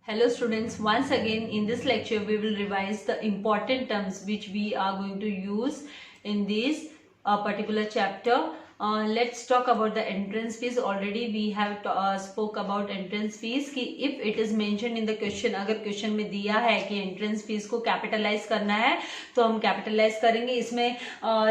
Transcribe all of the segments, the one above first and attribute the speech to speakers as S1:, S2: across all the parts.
S1: Hello students, once again in this lecture we will revise the important terms which we are going to use in this particular chapter. Let's talk about the entrance fees. Already we have spoke about entrance fees कि if it is mentioned in the question, अगर question में दिया है कि entrance fees को capitalise करना है तो हम कैपिटलाइज करेंगे. इसमें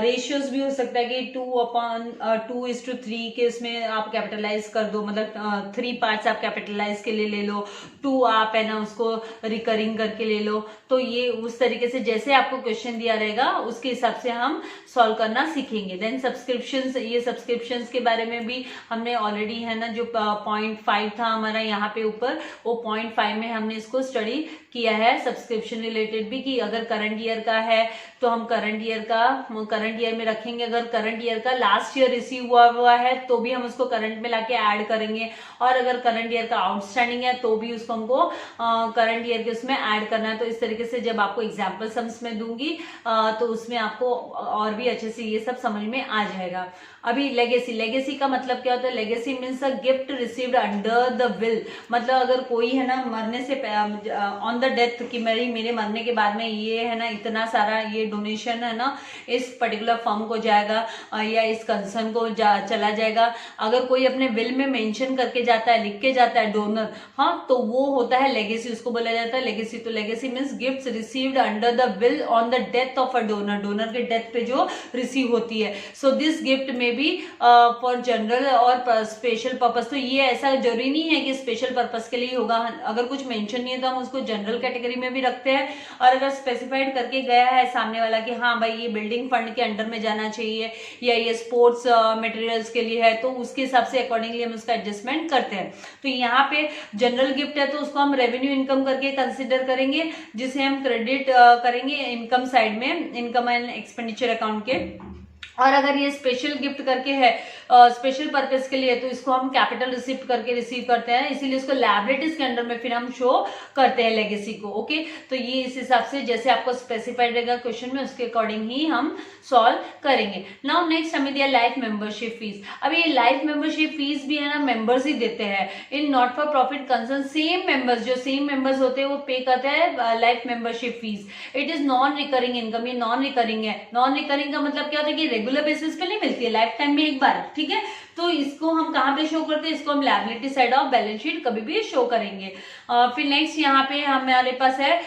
S1: रेशियोज भी हो सकता है कि 2:2:3 के उसमें आप कैपिटलाइज कर दो, मतलब 3 पार्ट्स आप कैपिटलाइज के लिए ले लो, 2 आप है ना उसको रिकरिंग करके ले लो. तो ये उस तरीके से जैसे आपको क्वेश्चन दिया रहेगा उसके हिसाब से हम सॉल्व करना सीखेंगे. देन सब्सक्रिप्शंस, ये सब्सक्रिप्शंस के बारे में भी हमने ऑलरेडी है ना जो 0.5 था हमारा यहाँ पे ऊपर, वो 0.5 में हमने इसको स्टडी किया है सब्सक्रिप्शन रिलेटेड भी, कि अगर करंट ईयर का है तो हम करंट ईयर में रखेंगे. अगर करंट ईयर का लास्ट ईयर रिसीव हुआ है तो भी हम उसको करंट में लाके ऐड करेंगे, और अगर करंट ईयर का आउटस्टैंडिंग है तो भी उसको हमको करंट ईयर के उसमें ऐड करना है. तो इस तरीके से जब आपको एग्जाम्पल सम्स में दूंगी तो उसमें आपको और भी अच्छे से ये सब समझ में आ जाएगा. अभी लेगेसी का मतलब क्या होता है? Legacy means a gift received under the will. मतलब अगर कोई है ना मरने से ऑन द डेथ कि मेरे मरने के बाद में ये है ना इतना सारा ये डोनेशन है ना इस पर्टिकुलर फर्म को जाएगा या इस कंसर्न को चला जाएगा. अगर कोई अपने विल में मेंशन करके जाता है, लिख के जाता है डोनर, हाँ, तो वो होता है लेगेसी, उसको बोला जाता है लेगेसी. तो legacy means gift received under the will on the death of a donor. Donor के डेथ पे जो रिसीव होती है. सो दिस गिफ्ट में भी फॉर जनरल और स्पेशल पर्पस. तो ये ऐसा जरूरी नहीं है कि स्पेशल पर्पस के लिए होगा. अगर कुछ मेंशन नहीं है तो हम उसको जनरल कैटेगरी में भी रखते हैं, और अगर स्पेसिफाइड करके गया है सामने वाला कि हाँ भाई ये बिल्डिंग फंड के अंडर में जाना चाहिए या ये स्पोर्ट्स मटेरियल्स के लिए है, तो उसके हिसाब से अकॉर्डिंगली हम उसका एडजस्टमेंट करते हैं. तो यहाँ पे जनरल गिफ्ट है तो उसको हम रेवेन्यू इनकम करके कंसिडर करेंगे, जिसे हम क्रेडिट करेंगे इनकम साइड में, इनकम एंड एक्सपेंडिचर अकाउंट के. और अगर ये स्पेशल गिफ्ट करके है, स्पेशल पर्पस के लिए, तो इसको हम कैपिटल रिसिप्ट करके रिसीव करते हैं, इसीलिए इसको लायबिलिटीज के अंडर में फिर हम शो करते हैं लेगेसी को. ओके, तो ये इस हिसाब से जैसे आपको स्पेसिफाइड रहेगा क्वेश्चन में उसके अकॉर्डिंग ही हम सॉल्व करेंगे. नाउ नेक्स्ट हमें दिया लाइफ मेंबरशिप फीस. अब ये लाइफ मेंबरशिप फीस भी है ना मेंबर्स ही देते हैं. In not for profit concern same members, जो सेम मेंबर्स होते हैं वो पे करते हैं life membership fees. It is non recurring income. ये नॉन रिकरिंग है. नॉन रिकरिंग का मतलब क्या होता है कि रेगुलर बेसिस पे नहीं मिलती है, लाइफ टाइम में एक बार. ठीक है, तो इसको हम कहां पे शो करते हैं? इसको हम liability side of balance sheet कभी भी शो करेंगे. फिर नेक्स्ट यहाँ पे हमारे पास है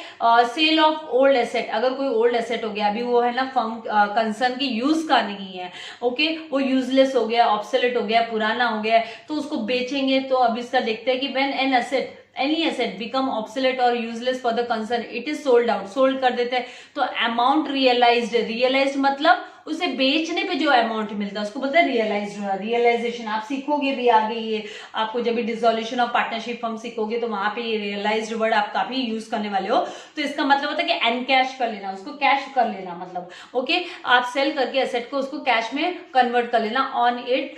S1: सेल ऑफ ओल्ड एसेट. अगर कोई ओल्ड एसेट हो गया, अभी वो है ना फर्म कंसर्न की यूज का नहीं है, ओके, वो यूजलेस हो गया, ऑब्सोलेट हो गया, पुराना हो गया, तो उसको बेचेंगे. तो अब इसका देखते हैं कि when an asset any asset become obsolete or useless for the concern, it is sold out. Sold कर देते हैं. तो अमाउंट रियलाइज्ड मतलब उसे बेचने पे जो अमाउंट मिलता है उसको बोलते हैं रियलाइजेशन. आप सीखोगे भी आगे, ये आपको जब भी डिसोल्यूशन ऑफ पार्टनरशिप फर्म सीखोगे तो वहां पे ये रियलाइज्ड वर्ड आप काफी यूज करने वाले हो. तो इसका मतलब होता है कि एनकैश कर लेना, उसको कैश कर लेना, मतलब ओके, आप सेल करके एसेट को उसको कैश में कन्वर्ट कर लेना ऑन इट.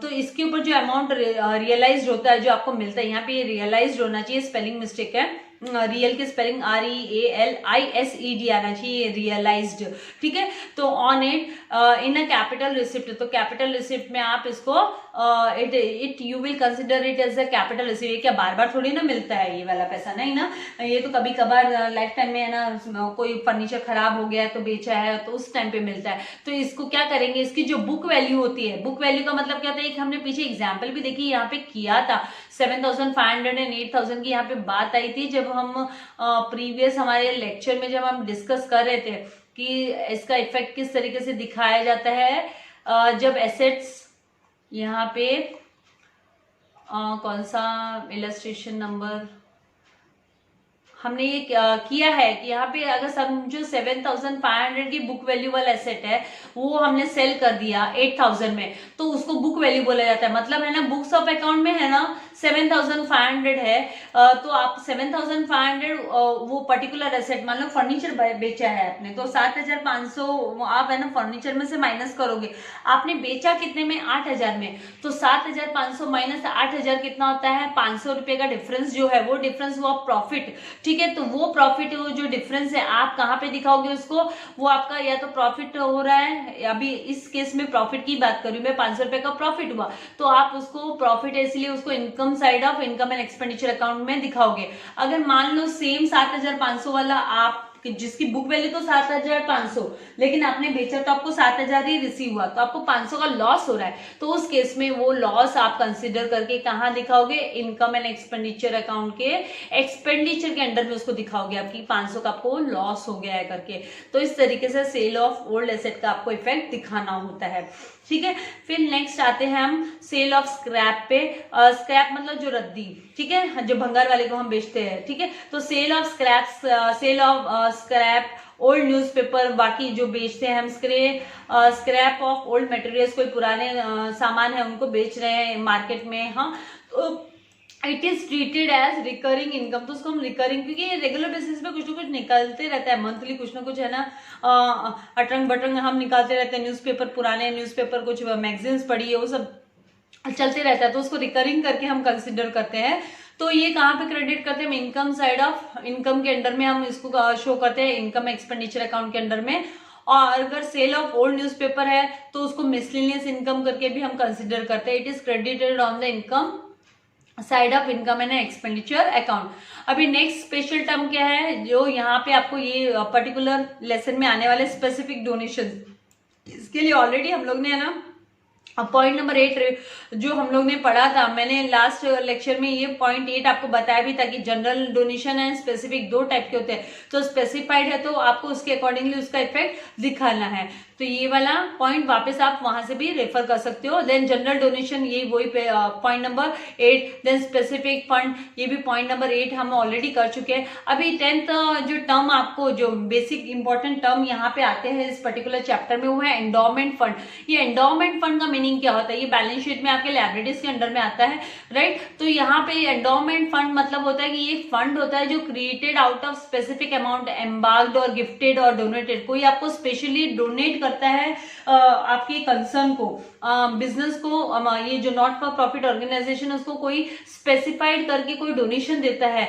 S1: तो इसके ऊपर जो अमाउंट रियलाइज्ड होता है, जो आपको मिलता है, यहाँ पे रियलाइज्ड होना चाहिए, स्पेलिंग मिस्टेक है. रियल की स्पेलिंग REALISED आना चाहिए, रियलाइज्ड. ठीक है, तो on it in a capital receipt. तो कैपिटल रिसिप्ट में आप इसको it you will consider it as a capital receipt. ये क्या बार बार थोड़ी ना मिलता है ये वाला पैसा, नहीं ना. ये तो कभी कभार लाइफ टाइम में है ना, कोई फर्नीचर खराब हो गया तो बेचा है तो उस टाइम पे मिलता है. तो इसको क्या करेंगे, इसकी जो बुक वैल्यू होती है, बुक वैल्यू का मतलब क्या होता है कि हमने पीछे एग्जाम्पल भी देखी यहाँ पे किया था, 7,500 एंड 8,000 की यहाँ पे बात आई थी जब हम प्रीवियस हमारे लेक्चर में जब हम डिस्कस कर रहे थे कि इसका इफेक्ट किस तरीके से दिखाया जाता है जब एसेट्स यहाँ पे कौन सा इलस्ट्रेशन नंबर हमने ये किया है कि यहाँ पे अगर समझो 7,500 की बुक वैल्यू वाला एसेट है, वो हमने सेल कर दिया 8,000 में, तो उसको बुक वैल्यू बोला जाता है. मतलब है ना बुक्स ऑफ अकाउंट में है ना 7,500 है, तो आप 7,500 वो पर्टिकुलर एसेट, मान लो फर्नीचर बेचा है आपने, तो 7,500 आप है ना फर्नीचर में से माइनस करोगे. आपने बेचा कितने में? 8,000 में. तो 7,500 माइनस 8,000 कितना होता है? 500 रुपए का डिफरेंस जो है वो डिफरेंस वो प्रॉफिट. ठीक है, तो वो प्रॉफिट जो डिफरेंस है आप कहाँ पे दिखाओगे उसको? वो आपका या तो प्रॉफिट हो रहा है, अभी इस केस में प्रॉफिट की बात कर रही हूँ मैं, 500 रुपए का प्रॉफिट हुआ, तो आप उसको प्रॉफिट है इसलिए उसको income income side of income and expenditure account में दिखाओगे। अगर मान लो सेम 7,500 वाला आप जिसकी बुक वैल्यू तो 7,500 लेकिन आपने बेचा तो आपको 7,000 ही रिसीव हुआ, तो आपको 500 का लॉस हो रहा है, तो उस केस में वो लॉस आप कंसिडर करके कहाँ दिखाओगे, इनकम एंड एक्सपेंडिचर अकाउंट के एक्सपेंडिचर के अंडर में उसको दिखाओगे आपकी 500 का आपको लॉस हो गया है करके। तो इस तरीके से सेल ऑफ ओल्ड एसेट का आपको इफेक्ट दिखाना होता है, ठीक है। फिर नेक्स्ट आते हैं हम सेल ऑफ स्क्रैप पे। स्क्रैप मतलब जो रद्दी, ठीक है, जो भंगार वाले को हम बेचते हैं, ठीक है। तो sale of scrap, sale of scrap old newspaper, बाकी जो बेचते हैं हम स्क्रैप ऑफ ओल्ड मटेरियल्स, कोई पुराने सामान है उनको बेच रहे हैं मार्केट में, हाँ, तो it is treated as recurring income. तो उसको हम रिकरिंग, क्योंकि ये रेगुलर बेसिस पे कुछ ना कुछ निकलते रहता है, मंथली कुछ ना कुछ है ना, अटरंग बटरंग हम निकालते रहते हैं, न्यूज़पेपर, पुराने न्यूज़पेपर, कुछ मैगजीन्स पढ़ी है, वो सब चलते रहता है, तो उसको रिकरिंग करके हम कंसिडर करते हैं। तो ये कहाँ पे क्रेडिट करते हैं, इनकम साइड ऑफ इनकम के अंडर में हम इसको शो करते हैं, इनकम एक्सपेंडिचर अकाउंट के अंडर में। और अगर सेल ऑफ ओल्ड न्यूज़पेपर है तो उसको मिसलेनियस इनकम करके भी हम कंसिडर करते हैं, it is credited on the income side of income and expenditure account. अभी नेक्स्ट स्पेशल टर्म क्या है, जो यहाँ पे आपको ये पर्टिकुलर लेसन में आने वाले स्पेसिफिक डोनेशन, इसके लिए ऑलरेडी हम लोग ने है ना पॉइंट नंबर 8 जो हम लोग ने पढ़ा था, मैंने लास्ट लेक्चर में ये पॉइंट 8 आपको बताया भी था कि जनरल डोनेशन एंड स्पेसिफिक दो टाइप के होते हैं। तो स्पेसिफाइड है तो आपको उसके अकॉर्डिंगली उसका इफेक्ट दिखाना है, तो ये वाला पॉइंट वापस आप वहां से भी रेफर कर सकते हो। देन जनरल डोनेशन, ये वही point number 8। Then specific fund, ये भी पॉइंट नंबर 8 हम ऑलरेडी कर चुके हैं। अभी 10th जो टर्म आपको, जो बेसिक इंपॉर्टेंट टर्म यहाँ पे आते हैं इस पर्टिकुलर चैप्टर में, वो है एंडोमेंट फंड। ये एंडोमेंट फंड का मीनिंग क्या होता है, ये बैलेंस शीट में आपके लायबिलिटीज के अंडर में आता है, राइट। तो यहाँ पे एंडोमेंट फंड मतलब होता है कि ये फंड होता है जो created out of specific amount, embarked और गिफ्टेड और डोनेटेड। कोई आपको स्पेशली डोनेट करता है आपके कंसर्न को, बिजनेस को, ये जो नॉट फॉर प्रॉफिट ऑर्गेनाइजेशन, उसको कोई स्पेसिफाइड करके कोई डोनेशन देता है,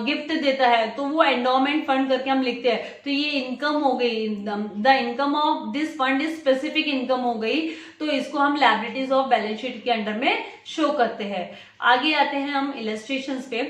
S1: गिफ्ट देता है, तो वो एंडोमेंट फंड करके हम लिखते हैं। तो ये इनकम हो गई, the income of this fund is specific income हो गई, तो इसको हम लायबिलिटीज ऑफ बैलेंस शीट के अंडर में शो करते हैं। आगे आते हैं हम इलस्ट्रेशंस पे,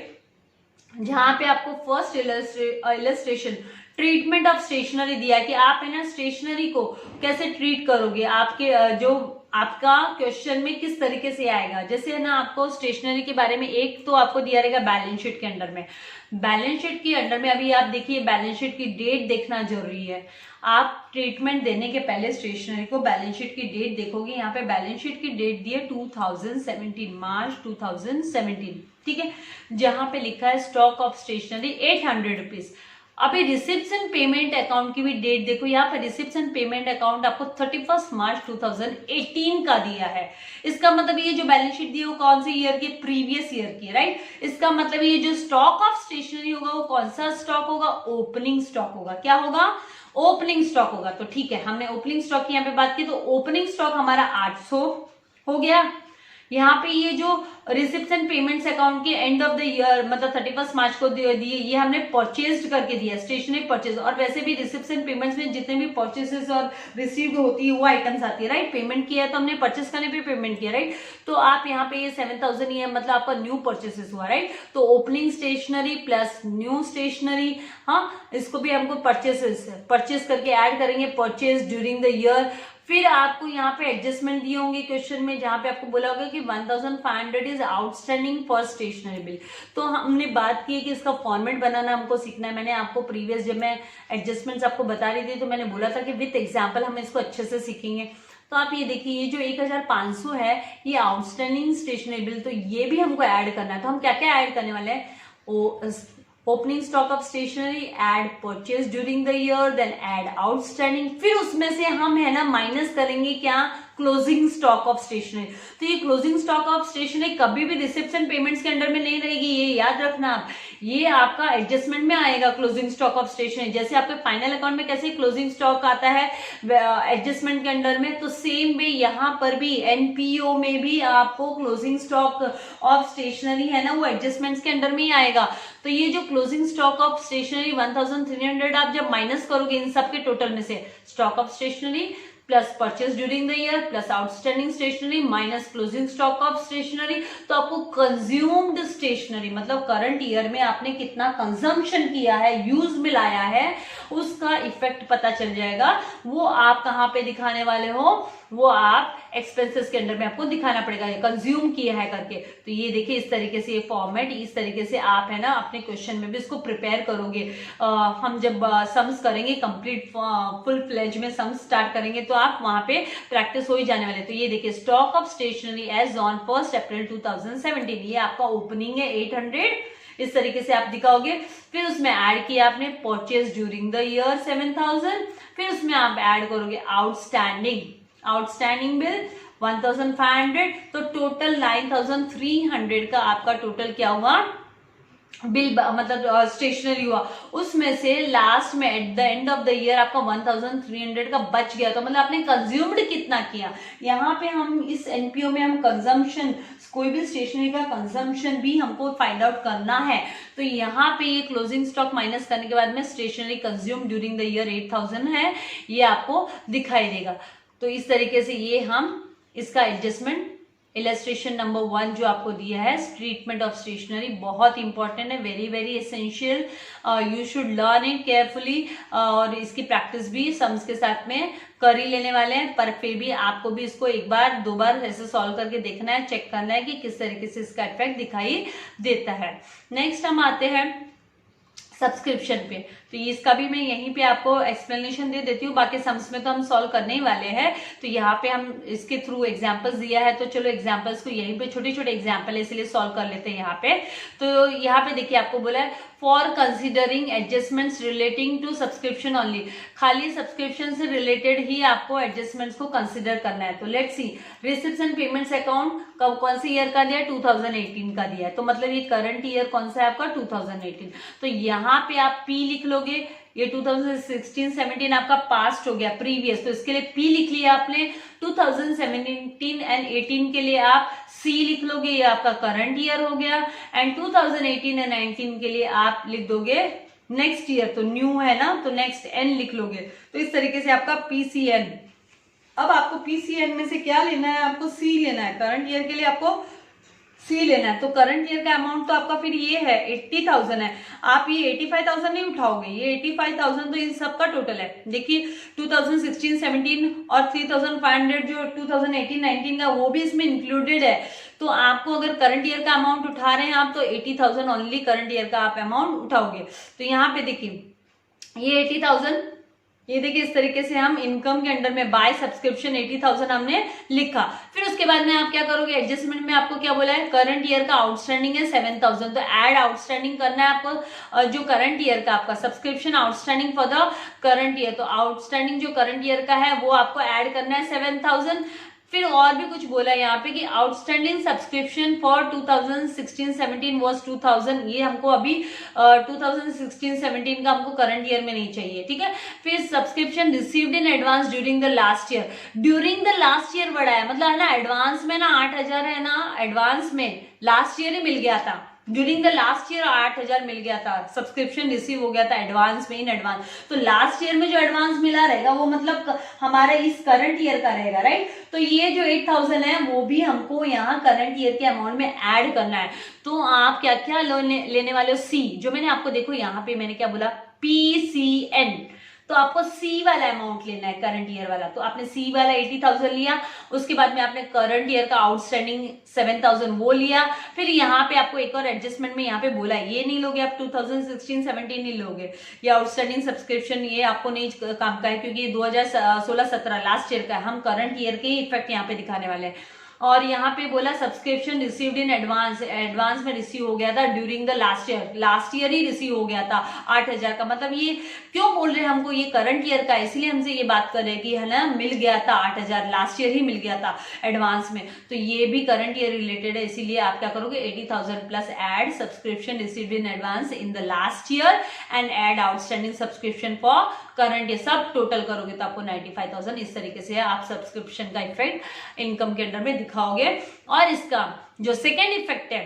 S1: जहां पे आपको first illustration treatment of stationery दिया कि आप है ना स्टेशनरी को कैसे ट्रीट करोगे, आपके जो आपका क्वेश्चन में किस तरीके से आएगा। जैसे है ना आपको स्टेशनरी के बारे में एक तो आपको दिया रहेगा बैलेंस शीट के अंडर में, बैलेंस शीट के अंडर में अभी आप देखिए बैलेंस शीट की डेट देखना जरूरी है। आप ट्रीटमेंट देने के पहले स्टेशनरी को बैलेंस शीट की डेट देखोगे, यहाँ पे बैलेंस शीट की डेट दी है 2017, मार्च 2017, ठीक है, जहां पे लिखा है स्टॉक ऑफ स्टेशनरी 800 रुपीज। अभी रिसिप्ट्स एंड पेमेंट अकाउंट की भी डेट देखो, यहाँ पर रिसिप्ट्स एंड पेमेंट अकाउंट आपको 31 मार्च 2018 का दिया है। इसका मतलब ये जो बैलेंस शीट दी है वो कौन से ईयर की, प्रीवियस ईयर की, राइट। इसका मतलब ये जो स्टॉक ऑफ स्टेशनरी होगा वो कौन सा स्टॉक होगा, ओपनिंग स्टॉक होगा। क्या होगा, ओपनिंग स्टॉक होगा। तो ठीक है, हमने ओपनिंग स्टॉक की यहाँ पे बात की, तो ओपनिंग स्टॉक हमारा 800 हो गया। यहाँ पे ये जो रिसिप्ट्स एंड पेमेंट्स अकाउंट के एंड ऑफ द ईयर मतलब 31 मार्च को दिए, ये हमने परचेज करके दिया, स्टेशनरी परचेज। और वैसे भी रिसिप्ट्स एंड पेमेंट्स में जितने भी परचेसेस और रिसीव होती है वो आइटम्स आती है, राइट। पेमेंट किया है तो हमने परचेस करने पे पेमेंट किया, राइट। तो आप यहाँ पे ये 7000 ही है, मतलब आपका न्यू परचेसेस हुआ, राइट। तो opening stationery plus new stationery, हाँ, इसको भी हमको परचेस करके ऐड करेंगे, परचेज ड्यूरिंग द ईयर। फिर आपको यहाँ पे एडजस्टमेंट दिए होंगे क्वेश्चन में, जहां पे आपको बोला होगा कि 1500 is outstanding for stationery bill. तो हमने बात की है कि इसका फॉर्मेट बनाना हमको सीखना है। मैंने आपको प्रीवियस जब मैं एडजस्टमेंट्स आपको बता रही थी तो मैंने बोला था कि विथ एग्जाम्पल हम इसको अच्छे से सीखेंगे। तो आप ये देखिए, ये जो 1500 है ये आउटस्टैंडिंग स्टेशनरी बिल, तो ये भी हमको ऐड करना है। तो हम क्या क्या ऐड करने वाले हैं, opening stock of stationery, add purchase during the year, then add outstanding, फिर उसमें से हम है ना माइनस करेंगे क्या, क्लोजिंग स्टॉक ऑफ स्टेशनरी। तो ये क्लोजिंग स्टॉक ऑफ स्टेशनरी कभी भी रिसिप्ट्स एंड पेमेंट्स के अंडर में नहीं रहेगी, ये याद रखना आप। ये आपका एडजस्टमेंट में आएगा क्लोजिंग स्टॉक ऑफ स्टेशनरी। जैसे आपके फाइनल अकाउंट में कैसे क्लोजिंग स्टॉक आता है एडजस्टमेंट के अंडर में, तो सेम वे यहाँ पर भी एनपीओ में भी आपको क्लोजिंग स्टॉक ऑफ स्टेशनरी है ना वो एडजस्टमेंट्स के अंडर में ही आएगा। तो ये जो क्लोजिंग स्टॉक ऑफ स्टेशनरी 1300 आप जब माइनस करोगे इन सब के टोटल में से, stock of stationery plus purchase during the year plus outstanding stationery minus closing stock of stationery. तो आपको कंज्यूम्ड स्टेशनरी मतलब करंट ईयर में आपने कितना कंजम्पशन किया है, यूज में लाया है, उसका इफेक्ट पता चल जाएगा। वो आप कहाँ पे दिखाने वाले हो, वो आप एक्सपेंसेस के अंडर में आपको दिखाना पड़ेगा कंज्यूम किया है करके। तो ये देखिए इस तरीके से ये फॉर्मेट, इस तरीके से आप है ना अपने क्वेश्चन में भी इसको प्रिपेयर करोगे। हम जब सम्स करेंगे कंप्लीट फुल फ्लेज में सम्स स्टार्ट करेंगे तो आप वहां पे प्रैक्टिस हो ही जाने वाले। तो ये देखिए stock of stationery as on 1 April 2017, ये आपका ओपनिंग है 800, इस तरीके से आप दिखाओगे। फिर उसमें ऐड किया आपने परचेज ड्यूरिंग द ईयर 7000, फिर उसमें आप ऐड करोगे आउटस्टैंडिंग बिल 1500, तो टोटल 9300 का आपका टोटल क्या हुआ, बिल मतलब स्टेशनरी हुआ। उसमें से लास्ट में at the end of the year आपका 1300 का बच गया। तो मतलब आपने कंज्यूम्ड कितना किया। यहाँ पे हम इस एनपीओ में हम कंजम्पशन, कोई भी स्टेशनरी का कंजम्पशन भी हमको फाइंड आउट करना है। तो यहाँ पे ये क्लोजिंग स्टॉक माइनस करने के बाद में stationery consume during the year 8000 है, ये आपको दिखाई देगा। तो इस तरीके से ये हम इसका एडजस्टमेंट इलस्ट्रेशन नंबर 1 जो आपको दिया है ट्रीटमेंट ऑफ स्टेशनरी, बहुत इंपॉर्टेंट है, very very essential, you should learn it carefully. और इसकी प्रैक्टिस भी सम्स के साथ में कर ही लेने वाले हैं, पर फिर भी आपको भी इसको एक बार दो बार ऐसे सॉल्व करके देखना है, चेक करना है कि किस तरीके से इसका इफेक्ट दिखाई देता है। नेक्स्ट हम आते हैं सब्सक्रिप्शन पे। तो इसका भी मैं यहीं पे आपको एक्सप्लेनेशन दे देती हूँ, बाकी सम्स में तो हम सॉल्व करने ही वाले हैं। तो यहाँ पे हम इसके थ्रू एग्जांपल्स दिया है, तो चलो एग्जांपल्स को यहीं पे छोटे छोटे एग्जांपल इसलिए सॉल्व कर लेते हैं यहाँ पे। तो यहाँ पे देखिए आपको बोला है for considering adjustments relating to subscription only, खाली सब्सक्रिप्शन से रिलेटेड ही आपको एडजस्टमेंट्स को कंसिडर करना है। तो let's see, receipts and payments account कौन से ईयर का दिया, 2018 का दिया है। तो मतलब ये करंट ईयर कौन सा है आपका, 2018। तो यहाँ पे आप पी लिख लोगे, ये 2016-17 आपका पास्ट हो गया, प्रीवियस, तो इसके लिए पी लिख लिया आपने। 2017 एंड 18 के लिए आप सी लिख लोगे, ये आपका करंट ईयर हो गया। एंड 2018 एंड 19 के लिए आप लिख दोगे नेक्स्ट ईयर, तो न्यू है ना, तो नेक्स्ट एन लिख लोगे। तो इस तरीके से आपका पीसीएन। अब आपको पीसीएन में से क्या लेना है, आपको सी लेना है। करंट ईयर के लिए आपको सी लेना है। तो करंट ईयर का अमाउंट तो आपका फिर ये है 80,000 है। आप ये 85,000 नहीं उठाओगे, ये 85,000 तो इन सब का टोटल है। देखिए 2016-17 और 3,500 जो 2018-19 का वो भी इसमें इंक्लूडेड है। तो आपको अगर करंट ईयर का अमाउंट उठा रहे हैं आप, तो 80,000 ओनली करंट ईयर का आप अमाउंट उठाओगे। तो यहाँ पे देखिए ये 80,000, ये देखिए इस तरीके से हम इनकम के अंडर में बाय सब्सक्रिप्शन 80,000 हमने लिखा। फिर उसके बाद में आप क्या करोगे, एडजस्टमेंट में आपको क्या बोला है, करंट ईयर का आउटस्टैंडिंग है 7,000, तो ऐड आउटस्टैंडिंग करना है आपको, जो करंट ईयर का आपका subscription outstanding for the current year. तो आउटस्टैंडिंग जो करंट ईयर का है वो आपको ऐड करना है 7,000। फिर और भी कुछ बोला है यहाँ पे कि आउटस्टैंडिंग सब्सक्रिप्शन फॉर 2016-17 वॉज 2,000, ये हमको अभी 2016-17 का हमको करंट ईयर में नहीं चाहिए, ठीक है। फिर subscription received in advance during the last year, during the last year बड़ा है, मतलब है ना एडवांस में ना 8,000 है ना, एडवांस में लास्ट ईयर ही मिल गया था, ड्यूरिंग द लास्ट ईयर 8,000 मिल गया था, सब्सक्रिप्शन रिसीव हो गया था एडवांस में, इन एडवांस। तो लास्ट ईयर में जो एडवांस मिला रहेगा वो मतलब हमारा इस करंट ईयर का रहेगा, राइट। तो ये जो 8,000 है वो भी हमको यहाँ करंट ईयर के अमाउंट में ऐड करना है। तो आप क्या क्या लेने वाले हो, सी, जो मैंने आपको देखो यहाँ पे मैंने क्या बोला, PCN, तो आपको सी वाला अमाउंट लेना है, करंट ईयर वाला। तो आपने सी वाला 80,000 लिया, उसके बाद में आपने करंट ईयर का आउटस्टैंडिंग 7,000 वो लिया। फिर यहाँ पे आपको एक और एडजस्टमेंट में यहाँ पे बोला ये नहीं लोगे आप, 2016-17 नहीं लोगे, ये आउटस्टैंडिंग सब्सक्रिप्शन ये आपको नहीं काम का है, क्योंकि ये 2016-17 लास्ट ईयर का है, हम करंट ईयर के इफेक्ट यहाँ पे दिखाने वाले हैं। और यहाँ पे बोला subscription received in advance, advance में रिसीव हो गया था during the last year, last year he receive हो गया था 8,000 का। मतलब ये क्यों बोल रहे हैं हमको, ये करंट ईयर का, इसलिए हमसे ये बात कर रहे हैं कि है ना मिल गया था 8,000, लास्ट ईयर ही मिल गया था एडवांस में। तो ये भी करंट ईयर रिलेटेड है, इसीलिए आप क्या करोगे 80,000 plus add subscription received in advance in the last year and add outstanding subscription for current year, सब टोटल करोगे तो आपको 95,000। इस तरीके से आप सब्सक्रिप्शन का इफेक्ट इनकम के अंडर में दिखाओगे। और इसका जो सेकेंड इफेक्ट है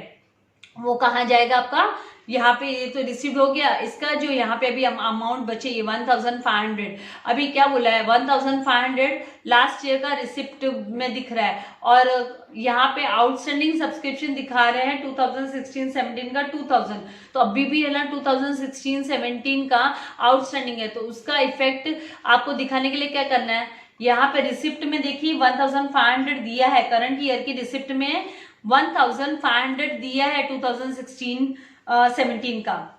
S1: वो कहाँ जाएगा आपका, यहाँ पे ये तो रिसीव्ड हो गया, इसका जो यहाँ पे अभी अमाउंट बचे ये 1500, अभी क्या बोला है 1500 लास्ट ईयर का रिसिप्ट में दिख रहा है, और यहाँ पे आउटस्टैंडिंग सब्सक्रिप्शन दिखा रहे हैं 2016-17 का 2000, तो अभी भी है ना 2016-17 का आउटस्टैंडिंग है, तो उसका इफेक्ट आपको दिखाने के लिए क्या करना है, यहाँ पे रिसिप्ट में देखिए 1500 दिया है, करंट ईयर की रिसिप्ट में 1500 दिया है 2016-17 का।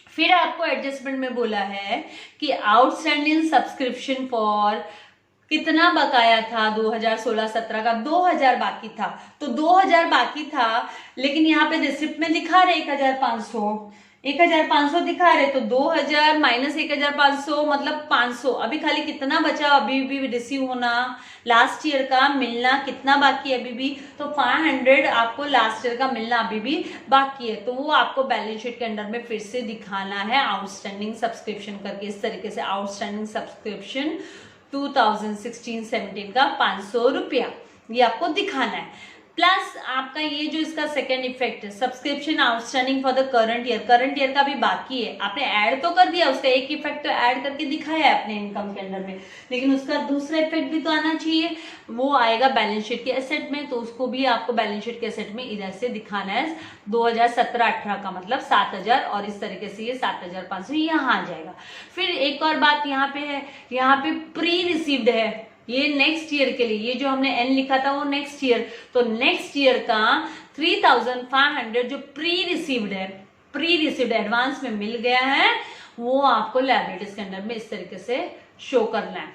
S1: फिर आपको एडजस्टमेंट में बोला है कि आउटस्टैंडिंग सब्सक्रिप्शन फॉर कितना बकाया था 2016-17 का 2000 बाकी था, तो 2000 बाकी था, लेकिन यहाँ पे रिसिप्ट में दिखा रहे 1500 दिखा रहे, तो 2000 माइनस 1500 मतलब 500, अभी खाली कितना बचा अभी भी रिसीव होना, लास्ट ईयर का मिलना कितना बाकी है अभी भी, तो 500 आपको लास्ट ईयर का मिलना अभी भी बाकी है, तो वो आपको बैलेंस शीट के अंडर में फिर से दिखाना है आउटस्टैंडिंग सब्सक्रिप्शन करके, इस तरीके से आउटस्टैंडिंग सब्सक्रिप्शन 2016-17 का 500 रुपया ये आपको दिखाना है। प्लस आपका ये जो इसका सेकेंड इफेक्ट है subscription outstanding for the current year का भी बाकी है, आपने ऐड तो कर दिया, उसका एक इफेक्ट तो ऐड करके दिखाया है अपने इनकम के अंदर में, लेकिन उसका दूसरा इफेक्ट भी तो आना चाहिए, वो आएगा बैलेंस शीट के एसेट में, तो उसको भी आपको बैलेंस शीट के एसेट में इधर से दिखाना है 2017-18 का, मतलब 7000, और इस तरीके से ये 7500 यहाँ आ जाएगा। फिर एक और बात यहाँ पे है, यहाँ पे प्री रिसीव्ड है, ये नेक्स्ट ईयर के लिए, ये जो हमने एन लिखा था वो नेक्स्ट ईयर, तो नेक्स्ट ईयर का 3500 जो प्री रिसीव्ड एडवांस में मिल गया है, वो आपको लायबिलिटीज के अंडर में इस तरीके से शो करना है।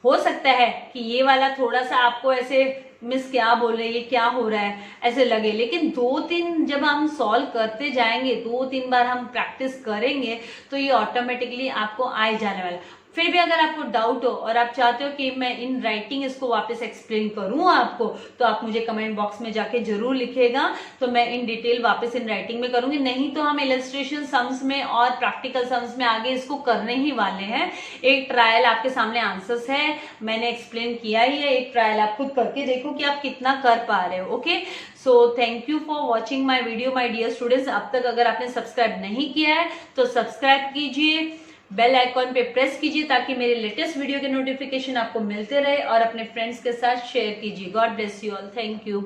S1: हो सकता है कि ये वाला थोड़ा सा आपको ऐसे मिस क्या बोल रहे हैं, ये क्या हो रहा है ऐसे लगे, लेकिन 2-3 जब हम सॉल्व करते जाएंगे, 2-3 बार हम प्रैक्टिस करेंगे, तो ये ऑटोमेटिकली आपको आ ही जाने वाला। फिर भी अगर आपको डाउट हो और आप चाहते हो कि मैं इन राइटिंग इसको वापस एक्सप्लेन करूं आपको, तो आप मुझे कमेंट बॉक्स में जाके जरूर लिखेगा, तो मैं इन डिटेल वापस इन राइटिंग में करूंगी, नहीं तो हम इलस्ट्रेशन सम्स में और प्रैक्टिकल सम्स में आगे इसको करने ही वाले हैं। एक ट्रायल आपके सामने आंसर्स है, मैंने एक्सप्लेन किया ही है, एक ट्रायल आप खुद करके देखो कि आप कितना कर पा रहे हो। Okay, so thank you for watching my video my dear students. अब तक अगर आपने सब्सक्राइब नहीं किया है तो सब्सक्राइब कीजिए, बेल आइकॉन पे प्रेस कीजिए ताकि मेरे लेटेस्ट वीडियो के नोटिफिकेशन आपको मिलते रहे, और अपने फ्रेंड्स के साथ शेयर कीजिए। God bless you all, thank you.